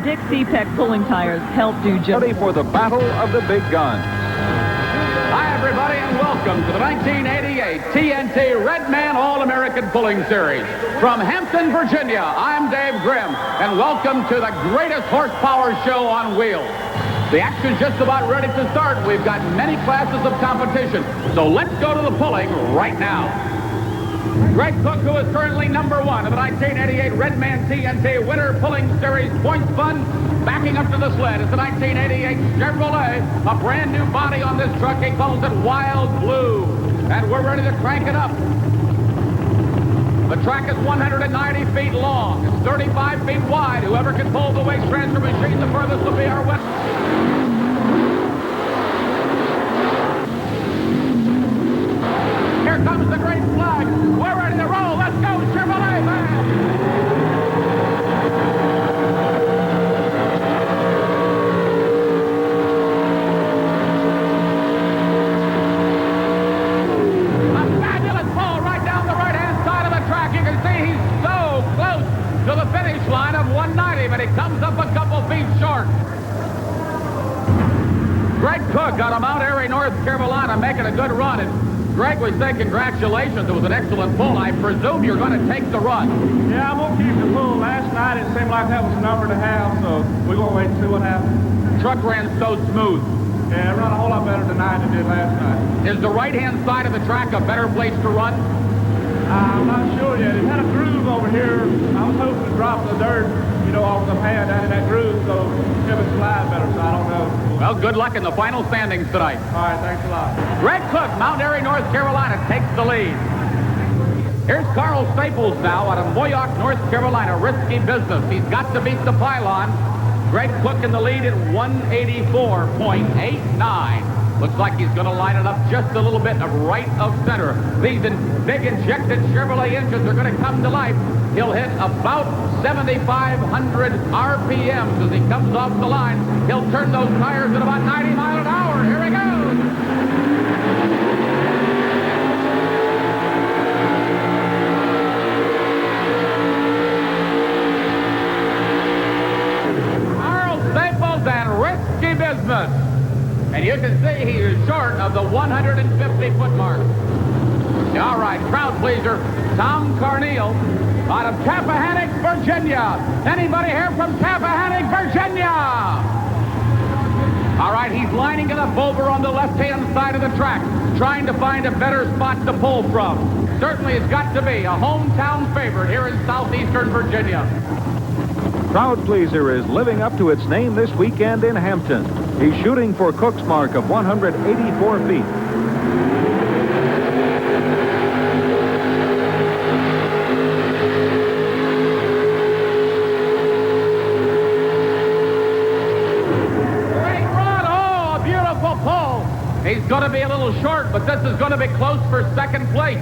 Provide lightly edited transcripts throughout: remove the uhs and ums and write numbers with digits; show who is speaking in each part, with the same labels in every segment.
Speaker 1: Dixie-Peck pulling tires help do just...
Speaker 2: Ready for the battle of the big guns.
Speaker 3: Hi, everybody, and welcome to the 1988 TNT Redman All-American Pulling Series. From Hampton, Virginia, I'm Dave Grimm, and welcome to the greatest horsepower show on wheels. The action's just about ready to start. We've got many classes of competition, so let's go to the pulling right now. Greg Cooke, who is currently number one of the 1988 Redman TNT Winter Pulling Series Points Fund, backing up to the sled is the 1988 Chevrolet, a brand new body on this truck. He calls it Wild Blue, and we're ready to crank it up. The track is 190 feet long. It's 35 feet wide. Whoever can pull the waste transfer machine the furthest will be our winner. Here comes the great flag. We're ready to roll. Let's go, Chevrolet, man! A fabulous pull right down the right-hand side of the track. You can see he's so close to the finish line of 190, but he comes up a couple feet short. Greg Cooke out of Mount Airy, North Carolina, making a good run. And Greg, we say congratulations. It was an excellent pull. I presume you're going to take the run.
Speaker 4: Yeah, I'm going to keep the pull. Last night, it seemed like that was a number to have, so we're going to wait and see what happens.
Speaker 3: Truck ran so smooth.
Speaker 4: Yeah, it ran a whole lot better tonight than it did last night.
Speaker 3: Is the right-hand side of the track a better place to run?
Speaker 4: I'm not sure yet. It had a groove over here. I was hoping to drop the dirt, off the pad down in that groove, so it would slide better, so I don't know.
Speaker 3: Well, good luck in the final standings tonight.
Speaker 4: All right, thanks a lot.
Speaker 3: Greg Cooke, Mount Airy, North Carolina, takes the lead. Here's Carl Staples now out of Moyock, North Carolina. Risky business. He's got to beat the pylon. Greg Cooke in the lead at 184.89. Looks like he's going to line it up just a little bit of right of center. These big injected Chevrolet engines are going to come to life. He'll hit about 7,500 RPMs as he comes off the line. He'll turn those tires at about 90 miles an hour. Here he goes. Carl Staples and Risky Business. And you can see he is short of the 150-foot mark. All right, crowd pleaser, Tom Carneal out of Tappahannock, Virginia. Anybody here from Tappahannock, Virginia? All right, he's lining it up over on the left-hand side of the track, trying to find a better spot to pull from. Certainly it's got to be a hometown favorite here in southeastern Virginia.
Speaker 2: Crowd Pleaser is living up to its name this weekend in Hampton. He's shooting for Cooke's mark of 184 feet.
Speaker 3: Great run. Oh, a beautiful pull. He's going to be a little short, but this is going to be close for second place.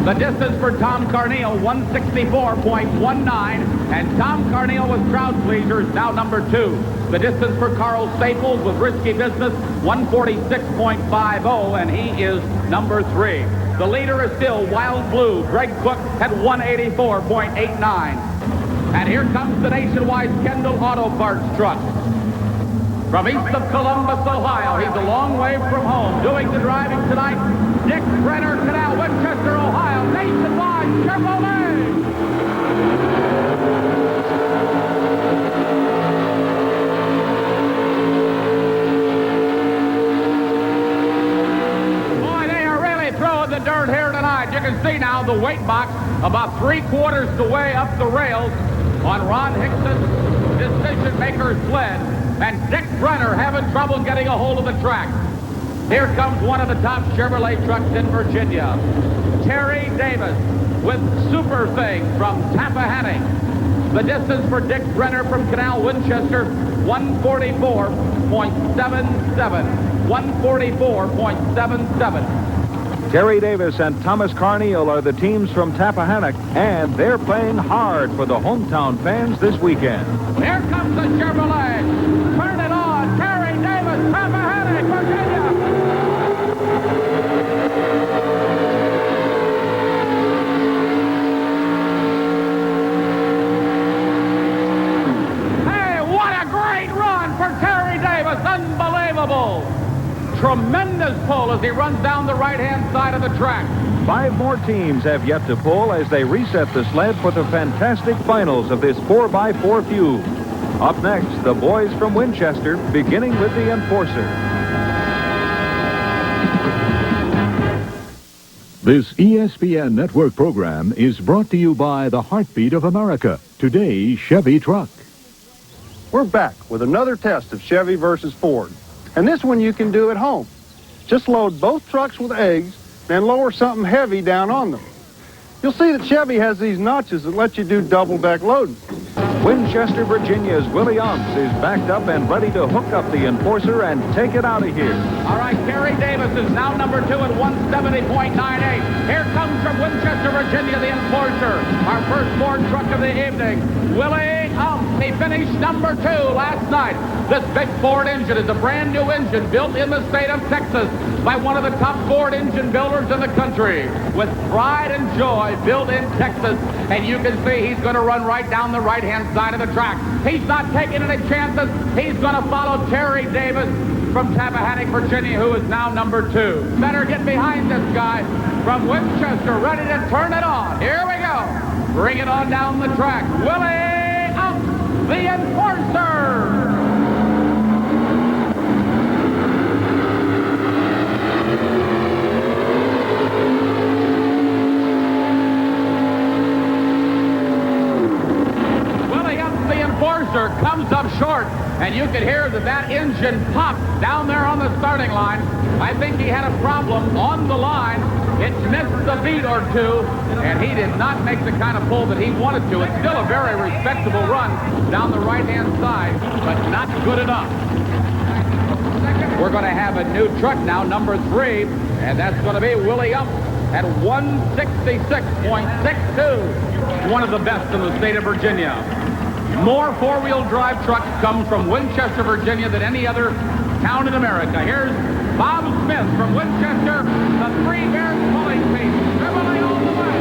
Speaker 3: The distance for Tom Carneal, 164.19, and Tom Carneal with Crowd Pleasers now number 2. The distance for Carl Staples with Risky Business, 146.50, and he is number 3. The leader is still Wild Blue. Greg Cooke at 184.89. And here comes the Nationwise Kendall Auto Parts truck. From east of Columbus, Ohio, he's a long way from home. Doing the driving tonight, Dick Brenner, Canal, Winchester, Ohio, Nationwide Chevrolet. Boy, they are really throwing the dirt here tonight. You can see now the weight box about 3/4 the way up the rails on Ron Hickson's decision-maker sled. And Dick Brenner having trouble getting a hold of the track. Here comes one of the top Chevrolet trucks in Virginia. Terry Davis with Super Thing from Tappahannock. The distance for Dick Brenner from Canal, Winchester, 144.77. 144.77.
Speaker 2: Terry Davis and Thomas Carneal are the teams from Tappahannock, and they're playing hard for the hometown fans this weekend.
Speaker 3: Here comes the Chevrolet. Turn it on. Terry Davis, Tappahannock, Virginia. Hey, what a for Terry Davis. Unbelievable. Tremendous pull as he runs down the right-hand side of the track.
Speaker 2: 5 more teams have yet to pull as they reset the sled for the fantastic finals of this 4x4 feud. Up next, the boys from Winchester, beginning with the enforcer.
Speaker 5: This ESPN Network program is brought to you by the heartbeat of America, today's Chevy truck.
Speaker 6: We're back with another test of Chevy versus Ford. And this one you can do at home. Just load both trucks with eggs and lower something heavy down on them. You'll see that Chevy has these notches that let you do double-deck loading.
Speaker 2: Winchester, Virginia's Willie Omps is backed up and ready to hook up the enforcer and take it out of here.
Speaker 3: All right, Terry Davis is now number 2 at 170.98. Here comes from Winchester, Virginia, the enforcer. Our first Ford truck of the evening, Willie Omps. He finished number 2 last night. This big Ford engine is a brand new engine built in the state of Texas by one of the top Ford engine builders in the country. With pride and joy, built in Texas. And you can see he's going to run right down the right-hand side of the track. He's not taking any chances. He's going to follow Terry Davis from Tappahannock, Virginia, who is now number 2. Better get behind this guy from Winchester, ready to turn it on. Here we go. Bring it on down the track. Willie Omps, the enforcer. Comes up short, and you could hear that engine pop down there on the starting line. I think he had a problem on the line. It missed a beat or 2, and he did not make the kind of pull that he wanted to. It's still a very respectable run down the right-hand side, but not good enough. We're going to have a new truck now, number 3, and that's going to be Willie Omps at 166.62. One of the best in the state of Virginia. More four-wheel drive trucks come from Winchester, Virginia than any other town in America. Here's Bob Smith from Winchester, the Three Bears pulling team. Dribbling all the way.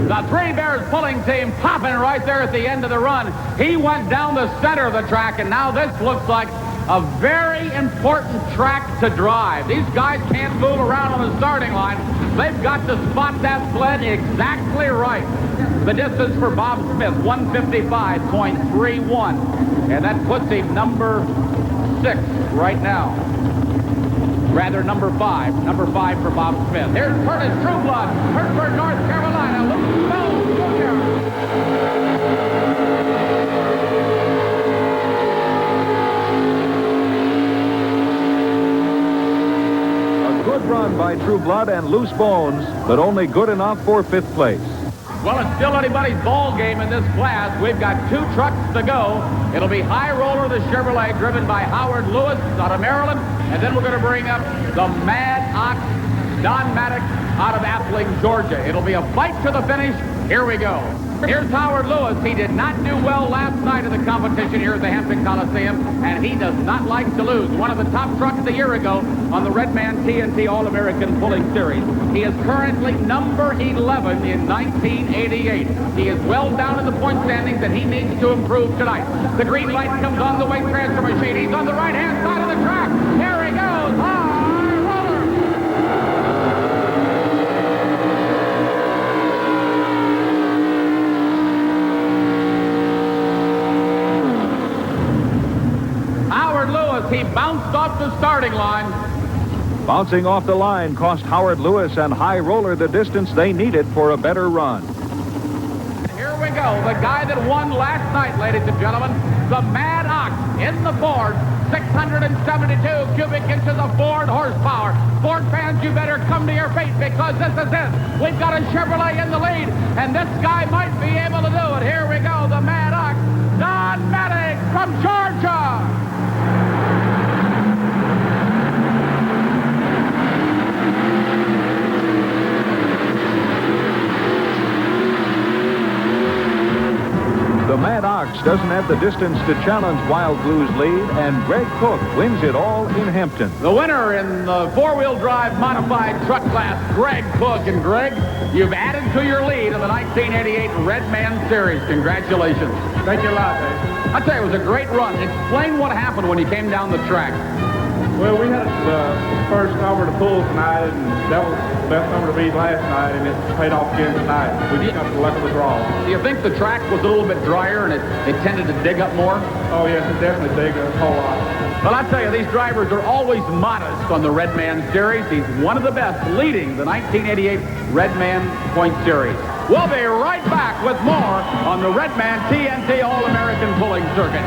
Speaker 3: The Three Bears pulling team popping right there at the end of the run. He went down the center of the track, and now this looks like a very important track to drive. These guys can't fool around on the starting line. They've got to spot that sled exactly right. The distance for Bob Smith, 155.31. And that puts him number 6 right now. Rather, number 5. Number 5 for Bob Smith. Here's Curtis Trueblood, Hertford, North Carolina. Luke Bell Jr.
Speaker 2: Good run by Trueblood and Loose Bones, but only good enough for 5th place.
Speaker 3: Well, it's still anybody's ball game in this class. We've got 2 trucks to go. It'll be High Roller, the Chevrolet, driven by Howard Lewis out of Maryland. And then we're going to bring up the Mad Ox, Don Maddox, out of Athling, Georgia. It'll be a fight to the finish. Here we go. Here's Howard Lewis. He did not do well last night of the competition here at the Hampton Coliseum, and he does not like to lose. One of the top trucks a year ago on the Redman TNT All-American Pulling Series. He is currently number 11 in 1988. He is well down in the point standings, and he needs to improve tonight. The green light comes on the weight transfer machine. He's on the right-hand side of the track. Here he goes. High roller. He bounced off the starting line.
Speaker 2: Bouncing off the line cost Howard Lewis and High Roller the distance they needed for a better run.
Speaker 3: Here we go. The guy that won last night, ladies and gentlemen, the Mad Ox in the Ford. 672 cubic inches of Ford horsepower. Ford fans, you better come to your feet because this is it. We've got a Chevrolet in the lead, and this guy might be able to do it. Here we go. The Mad Ox, Don Maddox from Georgia.
Speaker 2: The Mad Ox Maddox doesn't have the distance to challenge Wild Blue's lead, and Greg Cooke wins it all in Hampton.
Speaker 3: The winner in the four-wheel drive modified truck class, Greg Cooke. And Greg, you've added to your lead in the 1988 Redman Series. Congratulations.
Speaker 4: Thank you a lot, Dave.
Speaker 3: I tell you, it was a great run. Explain what happened when you came down the track.
Speaker 4: Well, we had the first number to pull tonight, and that was the best number to beat last night, and it paid off again tonight. We just got the luck of the draw.
Speaker 3: Do you think the track was a little bit drier and it tended to dig up more?
Speaker 4: Oh, yes, it definitely digged a whole lot.
Speaker 3: Well, I tell you, these drivers are always modest on the Redman Series. He's one of the best, leading the 1988 Redman Point Series. We'll be right back with more on the Redman TNT All-American Pulling Circuit.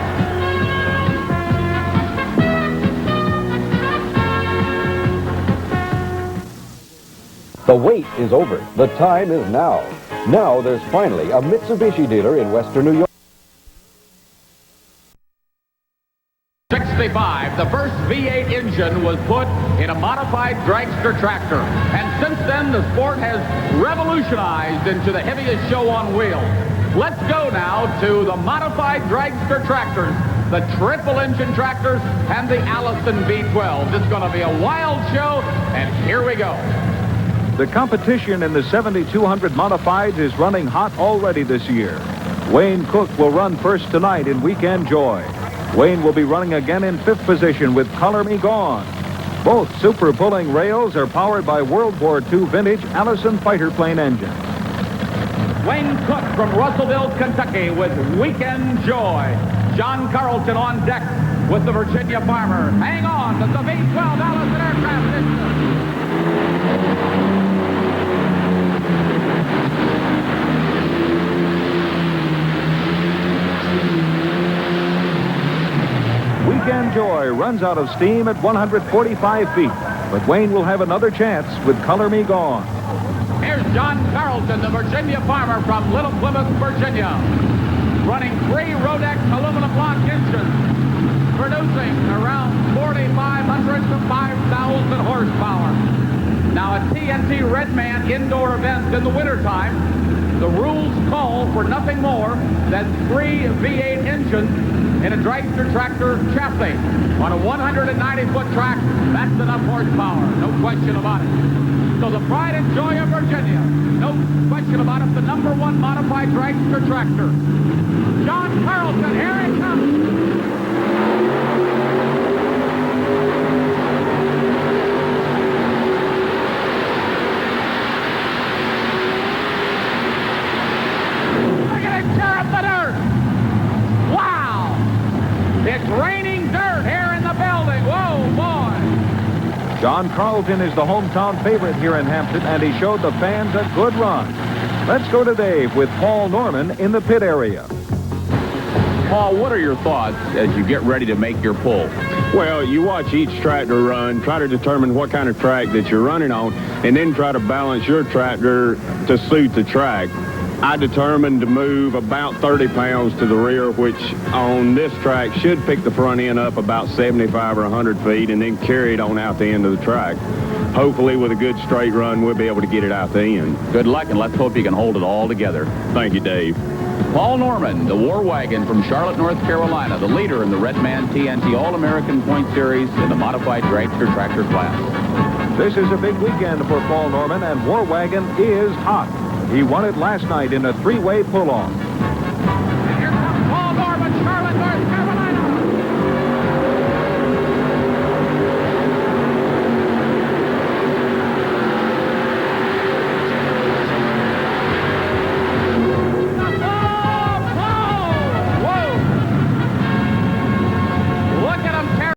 Speaker 7: The wait is over. The time is now. Now there's finally a Mitsubishi dealer in Western New York.
Speaker 3: 65, the first V8 engine was put in a modified dragster tractor. And since then, the sport has revolutionized into the heaviest show on wheels. Let's go now to the modified dragster tractors, the triple engine tractors, and the Allison V12. It's going to be a wild show, and here we go.
Speaker 2: The competition in the 7200 Modifieds is running hot already this year. Wayne Cooke will run first tonight in Weekend Joy. Wayne will be running again in fifth position with Color Me Gone. Both super pulling rails are powered by World War II vintage Allison fighter plane engines.
Speaker 3: Wayne Cooke from Russellville, Kentucky with Weekend Joy. John Carlton on deck with the Virginia Farmer. Hang on to the V12 Allison aircraft engine.
Speaker 2: Weekend Joy runs out of steam at 145 feet, but Wayne will have another chance with Color Me Gone.
Speaker 3: Here's John Carlton, the Virginia Farmer from Little Plymouth, Virginia, running 3 Rodex aluminum block engines, producing around 4,500 to 5,000 horsepower. Now, a TNT Redman indoor event in the wintertime, the rules call for nothing more than 3 V8 engines in a dragster tractor chassis. On a 190-foot track, that's enough horsepower, no question about it. So the pride and joy of Virginia, no question about it, the #1 modified dragster tractor. John Carlton, here he comes. Look at him tear up the dirt. Wow! It's raining dirt here in the building. Whoa, boy!
Speaker 2: John Carlton is the hometown favorite here in Hampton, and he showed the fans a good run. Let's go to Dave with Paul Norman in the pit area.
Speaker 3: Paul, what are your thoughts as you get ready to make your pull?
Speaker 8: Well, you watch each tractor run, try to determine what kind of track that you're running on, and then try to balance your tractor to suit the track. I determined to move about 30 pounds to the rear, which on this track should pick the front end up about 75 or 100 feet and then carry it on out the end of the track. Hopefully, with a good straight run, we'll be able to get it out the end.
Speaker 3: Good luck, and let's hope you can hold it all together.
Speaker 8: Thank you, Dave.
Speaker 3: Paul Norman, the War Wagon from Charlotte, North Carolina, the leader in the Redman TNT All-American Point Series in the modified dragster tractor class.
Speaker 2: This is a big weekend for Paul Norman, and War Wagon is hot. He won it last night in a 3-way pull-off.